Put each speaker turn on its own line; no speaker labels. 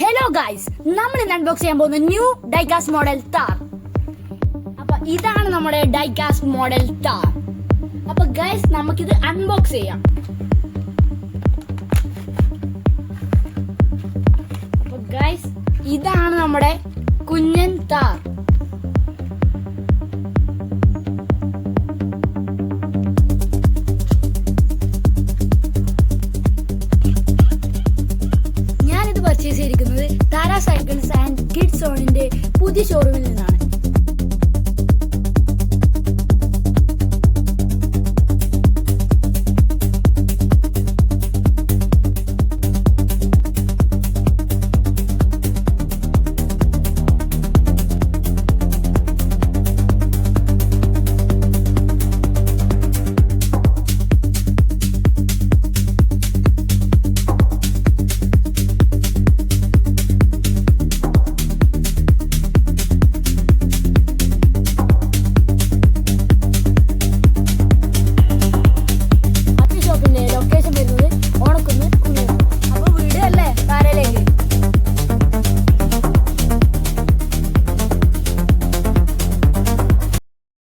Hello guys, നമ്മൾ ഇന്ന് unbox ചെയ്യാൻ പോകുന്ന ന്യൂ ഡൈകാസ്റ്റ് മോഡൽ താർ. അപ്പൊ ഇതാണ് നമ്മുടെ ഡൈകാസ്റ്റ് മോഡൽ താർ. അപ്പൊ ഗൈസ്, നമുക്കിത് അൺബോക്സ് ചെയ്യാം. അപ്പൊ ഗൈസ്, ഇതാണ് നമ്മുടെ കുഞ്ഞൻ താർ. പർച്ചേസ് ചെയ്തിരിക്കുന്നത് താര സൈക്കിൾസ് ആൻഡ് കിഡ്സ് സോണിന്റെ പുതിയ ഷോറൂമിൽ നിന്നാണ്.